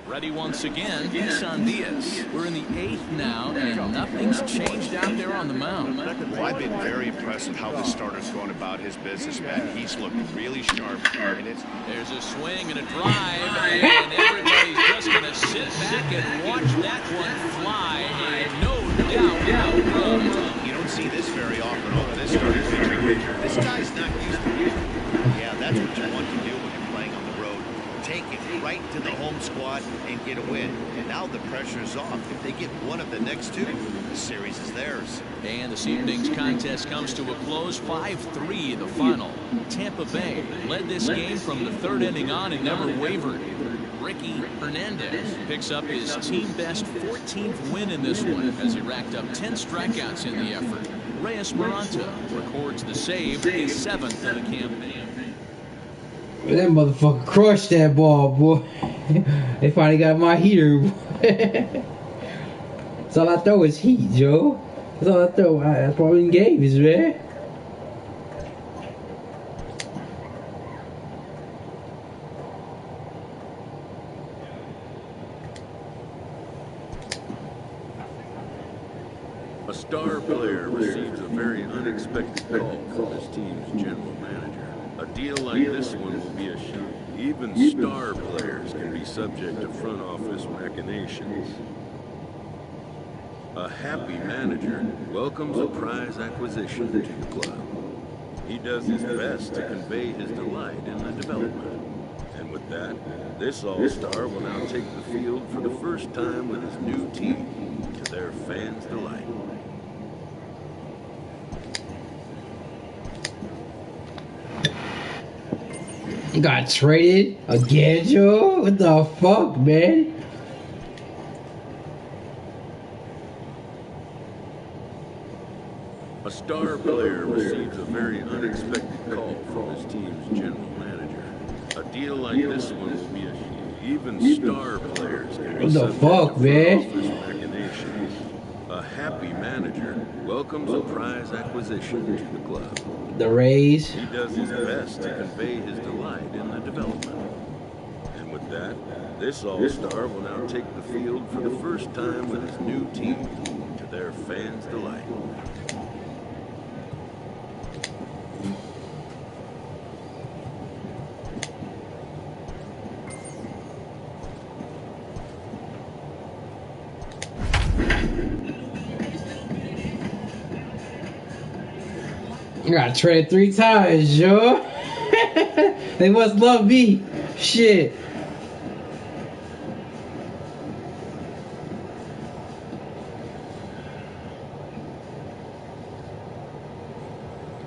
Ready once again, Isan Diaz. We're in the 8th now, and nothing's changed out there on the mound. Well, I've been very impressed with how this starter's going about his business, man. He's looking really sharp. And there's a swing and a drive, and everybody's just going to sit back and watch that one fly. And no doubt, you don't see this very often over this starter pitcher. This guy's not used to it. Yeah, that's what you want to do when you're playing on the road. Take it right to the home squad and get a win. And now the pressure's off. If they get one of the next 2, the series is theirs. And this evening's contest comes to a close. 5-3 the final. Tampa Bay led this game from the 3rd inning on and never wavered. Ricky Hernandez picks up his team-best 14th win in this one as he racked up 10 strikeouts in the effort. Reyes Maranta records the save, his 7th of the campaign. That motherfucker crushed that ball, boy. They finally got my heater. That's all I throw is heat, Joe. That's all I throw. That's probably in games, man. A star player receives a very unexpected call from his team's general manager. A deal like this one will be a shock. Even star players can be subject to front office machinations. A happy manager welcomes a prize acquisition to the club. He does his best to convey his delight in the development. And with that, this all-star will now take the field for the first time with his new team, to their fans' delight. Got traded again, Joe? What the fuck, man? A star player receives a very unexpected call from his team's general manager. A deal like this one will be a shock. Even star players can be what the subject fuck, to man? front office machinations. A happy manager welcomes a prize acquisition to the club. The Rays. He does his best to convey his delight in the development. And with that, this all-star will now take the field for the first time with his new team, to their fans' delight. I got traded 3 times, Joe. They must love me. Shit.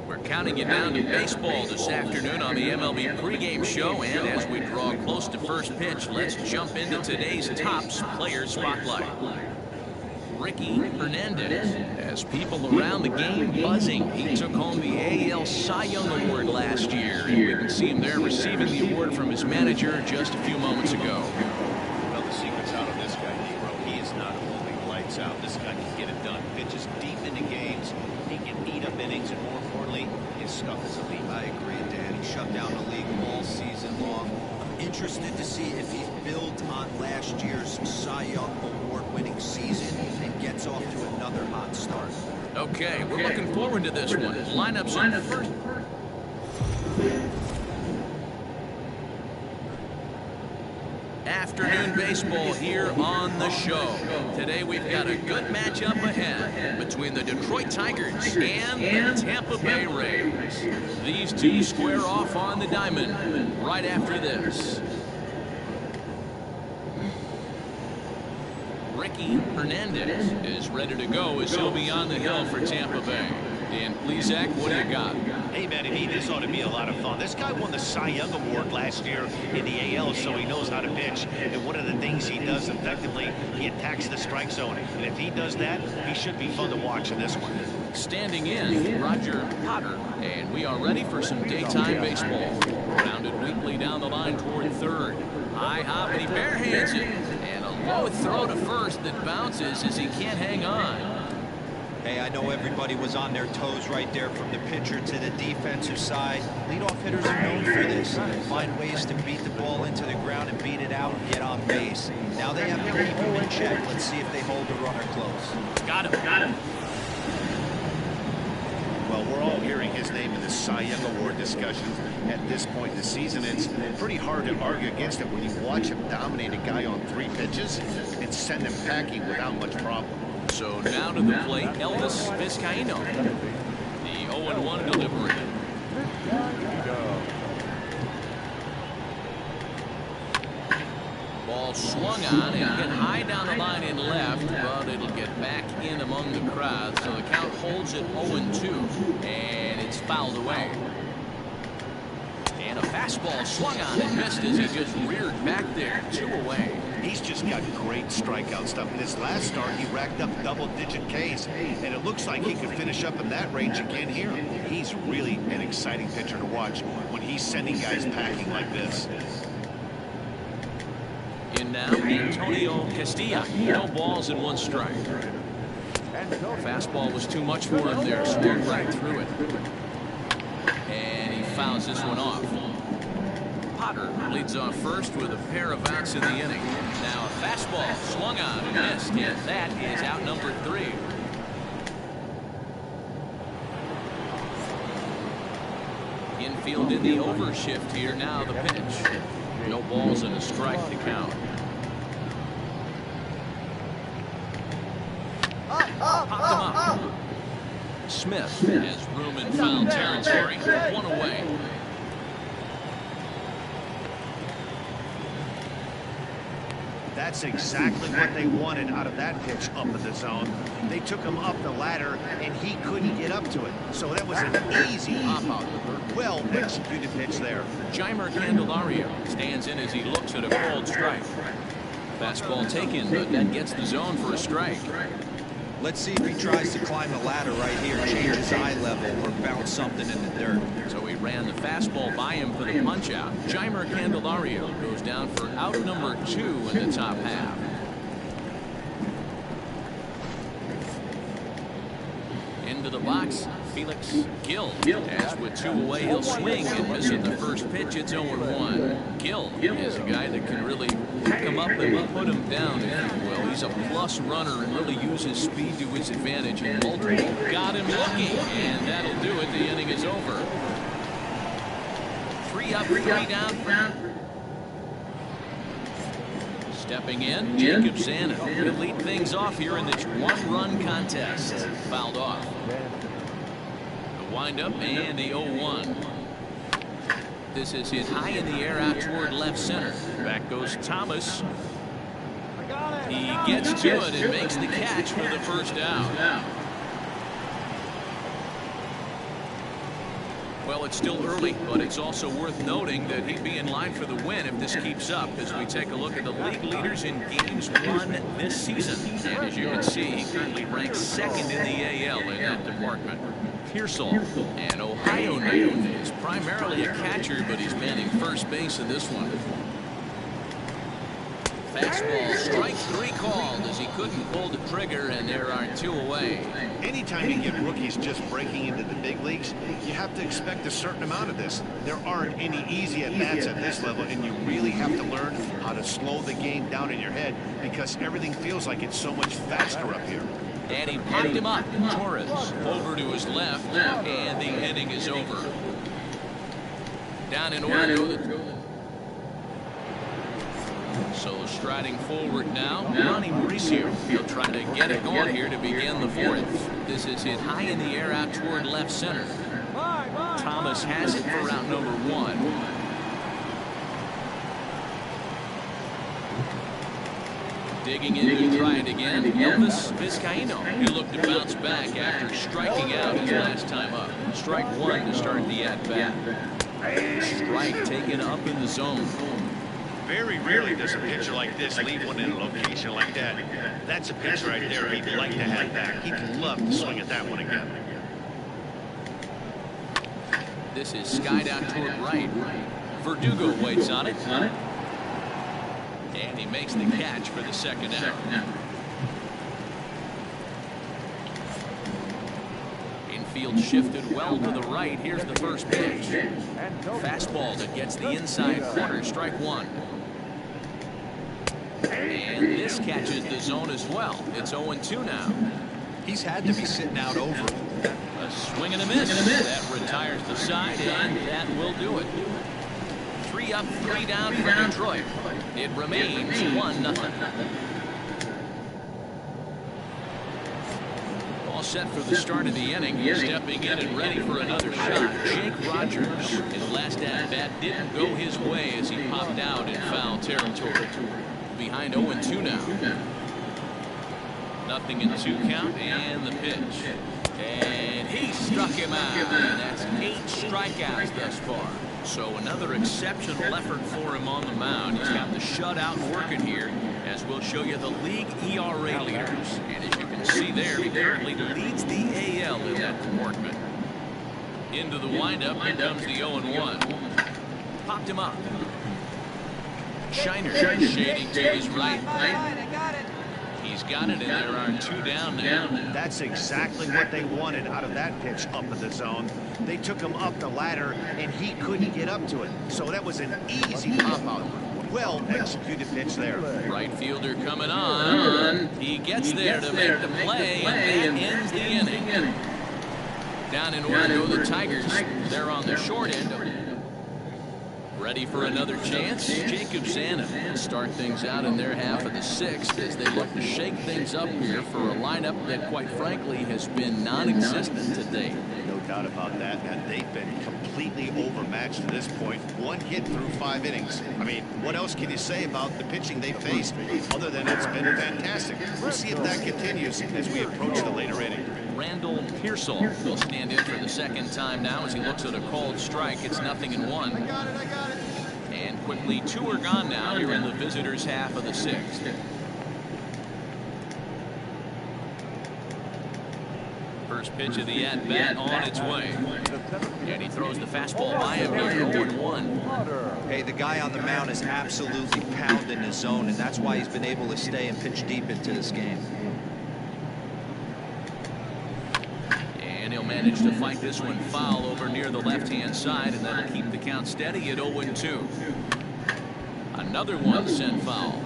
We're counting counting you down to baseball this afternoon on the MLB pregame show. And as we draw close to first pitch, let's jump into today's Topps Player Spotlight. Ricky Hernandez has people around the game buzzing. He took home the AL Cy Young Award last year, and we can see him there receiving the award from his manager just a few moments ago. Well, the secret's out of this guy, Nero. He is not only lights out. This guy can get it done. Pitches deep into games. He can eat up innings, and more importantly, his stuff is elite. I agree, Dan. He shut down the league all season long. I'm interested to see if he builds on last year's Cy Young Award-winning season and gets off to another hot start. Okay, we're looking forward to this one. Lineups on first. Afternoon baseball here on the show. Today we've got a good matchup ahead between the Detroit Tigers and the Tampa Bay Rays. These two square off on the diamond right after this. Ricky Hernandez is ready to go as he'll be on the hill for Tampa Bay. Dan Plesac, what do you got? Hey, man, this ought to be a lot of fun. This guy won the Cy Young Award last year in the AL, so he knows how to pitch. And one of the things he does effectively, he attacks the strike zone. And if he does that, he should be fun to watch in this one. Standing in, Roger Potter. And we are ready for some daytime baseball. Rounded weakly down the line toward third. High hop, and he barehands it. And a low throw to first that bounces as he can't hang on. Hey, I know everybody was on their toes right there from the pitcher to the defensive side. Leadoff hitters are known for this. Find ways to beat the ball into the ground and beat it out and get on base. Now they have to keep him in check. Let's see if they hold the runner close. Got him. Well, we're all hearing his name in the Cy Young Award discussions at this point in the season. It's pretty hard to argue against it when you watch him dominate a guy on 3 pitches and send him packing without much problem. So now to the plate, Elvis Vizcaino, the 0-1 delivery. Ball swung on and hit high down the line in left, but it'll get back in among the crowd. So the count holds at 0-2, and it's fouled away. And a fastball swung on and missed as he just reared back there, 2 away. He's just got great strikeout stuff. In his last start, he racked up double-digit Ks, and it looks like he could finish up in that range again here. He's really an exciting pitcher to watch when he's sending guys packing like this. In now, Antonio Castilla. No balls and 1 strike. Fastball was too much for him there. Swung right through it. And he fouls this one off. Potter leads off first with a pair of outs in the inning. Now a fastball swung on and missed, and that is out number 3. Infield in the overshift here. Now the pitch. No balls and a strike to count. Popped him up. Smith has room in foul territory. 1 away. That's exactly what they wanted out of that pitch up in the zone. They took him up the ladder, and he couldn't get up to it. So that was an easy pop-out. Well-executed pitch there. Jeimer Candelario stands in as he looks at a cold strike. Fastball taken, but that gets the zone for a strike. Let's see if he tries to climb the ladder right here, change his eye level, or bounce something in the dirt. So he ran the fastball by him for the punch-out. Jeimer Candelario goes down for out number 2 in the top half. Into the box, Felix Gil. As with 2 away, he'll swing and miss at the first pitch. It's 0-1. Gil is a guy that can really pick him up and put him down, if you will. He's a plus runner and really uses speed to his advantage in multiple. Got him looking, and that'll do it. The inning is over. 3 up, 3 down. Stepping in, Jacob Zanin. He'll lead things off here in this 1-run contest. Fouled off. The windup and the 0-1. This is hit high in the air out toward left center. Back goes Thomas. He gets to it and makes the catch for the first out. Well, it's still early, but it's also worth noting that he'd be in line for the win if this keeps up as we take a look at the league leaders in games won this season. And as you can see, he currently ranks second in the AL in that department. Pearsall, an Ohio native, is primarily a catcher, but he's manning first base in this one. Fastball, strike 3 called as he couldn't pull the trigger, and there are 2 away. Anytime you get rookies just breaking into the big leagues, you have to expect a certain amount of this. There aren't any easy at-bats at this level, and you really have to learn how to slow the game down in your head because everything feels like it's so much faster up here. And he popped him up. Torres over to his left, and the inning is over. Down in order. So striding forward now, Ronnie Mauricio. He'll try to get it going here to begin the 4th. This is hit high in the air out toward left center. Thomas has it for out number 1. Digging in to try it again, Elvis Vizcaino. He looked to bounce back after striking out his last time up. Strike 1 to start the at-bat. Strike taken up in the zone. Very rarely does a pitcher like this leave one in a location like that. That's a pitch right there he'd like to have back. He'd love to swing at that one again. This is skied out toward right. Verdugo waits on it. And he makes the catch for the second out. Infield shifted well to the right. Here's the first pitch. Fastball that gets the inside corner. Strike 1. And this catches the zone as well. It's 0-2 now. He's had to be sitting out over. A swing and a miss. That retires the side, and that will do it. 3 up, 3 down for Detroit. It remains 1-0. All set for the start of the inning. Stepping in and ready for another shot. Jake Rogers. His last at-bat didn't go his way as he popped out in foul territory. Behind 0-2 now. 0-2 count, and the pitch. And he struck him out. And that's 8 strikeouts thus far. So another exceptional effort for him on the mound. He's got the shutout working here, as we'll show you the league ERA leaders. And as you can see there, he currently leads the AL in that department. Into the windup, here comes the 0-1. Popped him up. Shiner shading to his right. He's got it, and there are 2 down now. That's exactly what they wanted out of that pitch up in the zone. They took him up the ladder, and he couldn't get up to it. So that was an easy pop-out. Well-executed pitch there. Right fielder coming on. He gets there to make the play, and that ends the inning. Down in order go the Tigers. They're on the short end. Ready for another chance? Jacob Zanin will start things out in their half of the 6th as they look to shake things up here for a lineup that, quite frankly, has been non-existent to date. No doubt about that. And they've been completely overmatched to this point. 1 hit through 5 innings. I mean, what else can you say about the pitching they faced other than it's been fantastic? We'll see if that continues as we approach the later inning. Randall Pearsall will stand in for the second time now as he looks at a called strike. It's 0-1. And quickly 2 are gone now here in the visitors' half of the 6th. First pitch of the at-bat on its way. And he throws the fastball by him here, 0-1. Hey, the guy on the mound is absolutely pounding his zone, and that's why he's been able to stay and pitch deep into this game. And he'll manage to fight this one foul over near the left-hand side, and that'll keep the count steady at 0-2. Another one sent foul.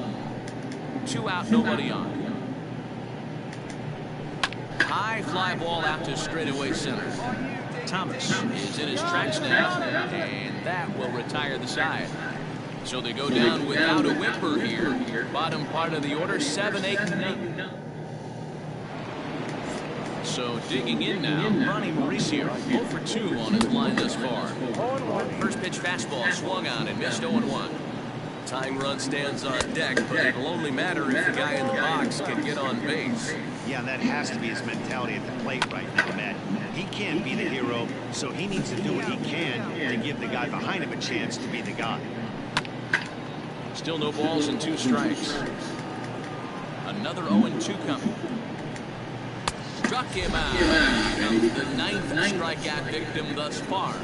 2 out, nobody on. High fly ball out to straightaway center. Thomas is in his tracks now, and that will retire the side. So they go down without a whimper here. Bottom part of the order, 7-8. So digging in now, Ronnie Mauricio, 0 for 2 on his line thus far. First pitch fastball swung on and missed 0-1. Tying run stands on deck, but it'll only matter if the guy in the box can get on base. Yeah, and that has to be his mentality at the plate right now, Matt. He can't be the hero, so he needs to do what he can to give the guy behind him a chance to be the guy. Still no balls and 2 strikes. Another 0-2 coming. Struck him out. The 9th strikeout victim thus far.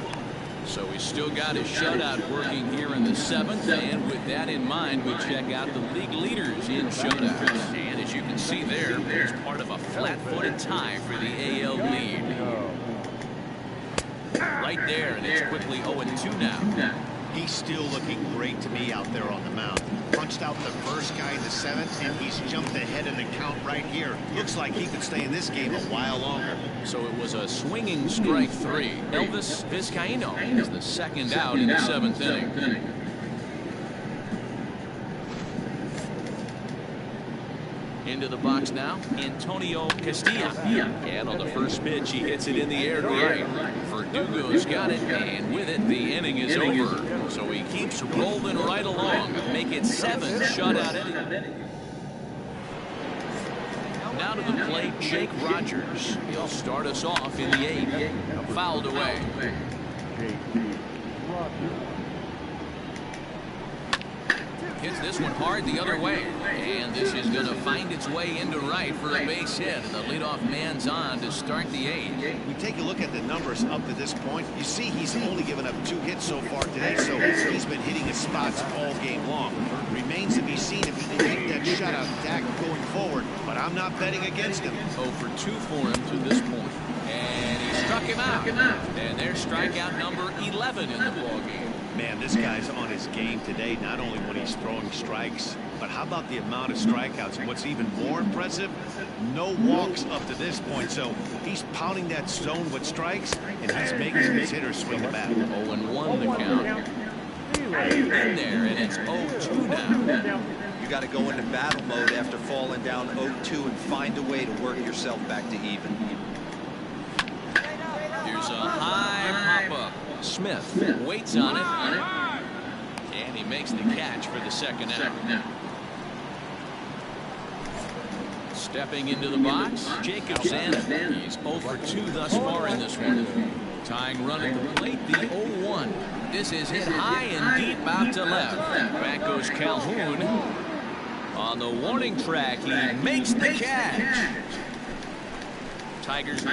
So he's still got his shutout working here in the 7th, and with that in mind, we check out the league leaders in shutouts. And as you can see there's part of a flat-footed tie for the AL lead. Right there, and it's quickly 0-2 now. He's still looking great to me out there on the mound. Punched out the first guy in the 7th, and he's jumped ahead in the count right here. Looks like he could stay in this game a while longer. So it was a swinging strike 3. Elvis Vizcaino is the second out in the 7th inning. Into the box now, Antonio Castilla. And on the first pitch, he hits it in the air to right. Verdugo's got it, and with it, the inning is over. So he keeps rolling right along. Make it 7 shutout innings. Now to the plate, Jake Rogers. He'll start us off in the 8th. Fouled away. Hits this one hard the other way, and this is going to find its way into right for a base hit. The leadoff man's on to start the 8th. We take a look at the numbers up to this point. You see he's only given up 2 hits so far today, so he's been hitting his spots all game long. Remains to be seen if he can get that shutout attack going forward, but I'm not betting against him. 0 for 2 for him to this point. And he struck him out. And there's strikeout number 11 in the ballgame. Man, this guy's on his game today, not only when he's throwing strikes, but how about the amount of strikeouts? And what's even more impressive, no walks up to this point. So he's pounding that zone with strikes, and he's making his hitters swing the bat. 0-1 the count. In there, and it's 0-2 now. You got to go into battle mode after falling down 0-2 and find a way to work yourself back to even. Here's a high pop-up. Smith waits on it, and he makes the catch for the second out. Stepping into the box, Jacob Zanin. He's 0 for 2 thus far in this one. Tying run at the plate, the 0-1. This is hit high and deep out to left. Back goes Calhoun. On the warning track, he makes the catch. Tigers.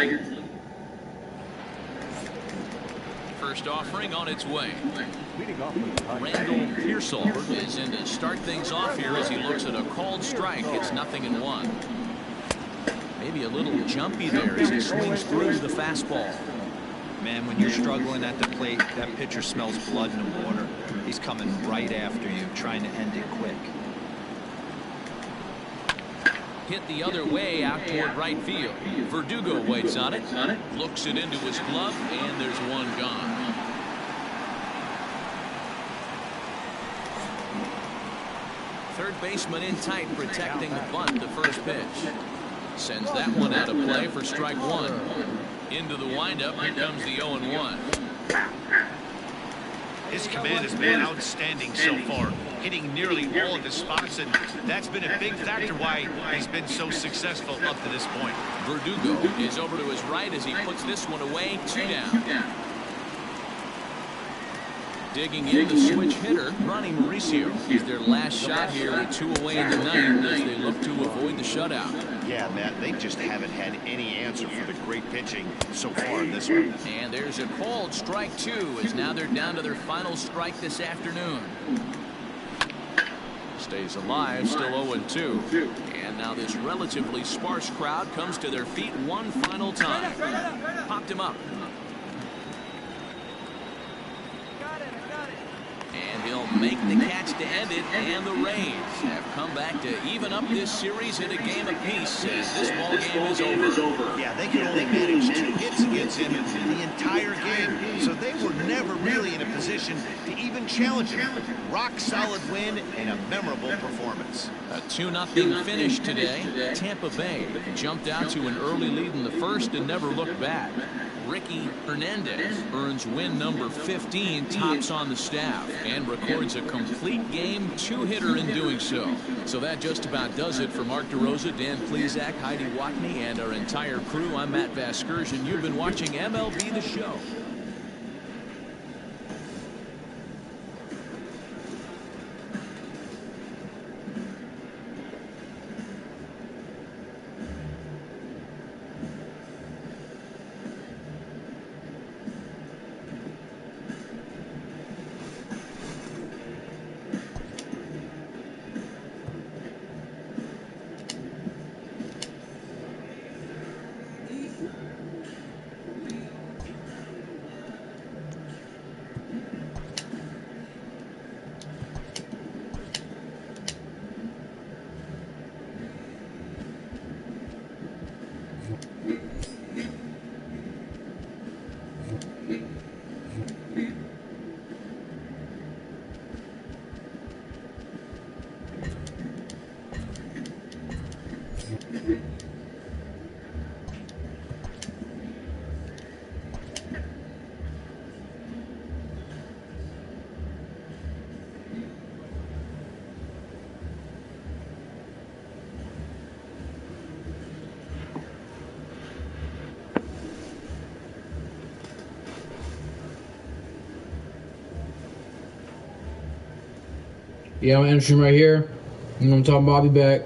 First offering on its way. Randall Pearsall is in to start things off here as he looks at a called strike. It's 0-1. Maybe a little jumpy there as he swings through the fastball. Man, when you're struggling at the plate, that pitcher smells blood in the water. He's coming right after you, trying to end it quick. Hit the other way out toward right field. Verdugo waits on it, looks it into his glove, and there's one gone. Third baseman in tight, protecting the bunt, the first pitch. Sends that one out of play for strike 1. Into the windup, here comes the 0-1. His command has been outstanding so far, hitting nearly all of his spots, and that's been a big factor why he's been so successful up to this point. Verdugo is over to his right as he puts this one away, 2 down. Digging in the switch hitter, Ronnie Mauricio is their last shot here with 2 away in the 9th as they look to avoid the shutout. Yeah, Matt, they just haven't had any answer for the great pitching so far in this one. And there's a called strike 2 as now they're down to their final strike this afternoon. Stays alive, still 0-2. And now this relatively sparse crowd comes to their feet one final time. Popped him up. And he'll make the catch to end it, and the Rays have come back to even up this series in a game apiece as this ball game is over. Yeah, they could only manage 2 hits against him the entire game, so they were never really in a position to even challenge him. Rock solid win and a memorable performance. A 2-0 finish today. Tampa Bay jumped out to an early lead in the first and never looked back. Ricky Hernandez earns win number 15, tops on the staff, and records records a complete game, 2-hitter in doing so. So that just about does it for Mark DeRosa, Dan Plesac, Heidi Watney, and our entire crew. I'm Matt Vasgersian. You've been watching MLB The Show. Yeah, I'm entering right here. You know what I'm talking about? I'll be back.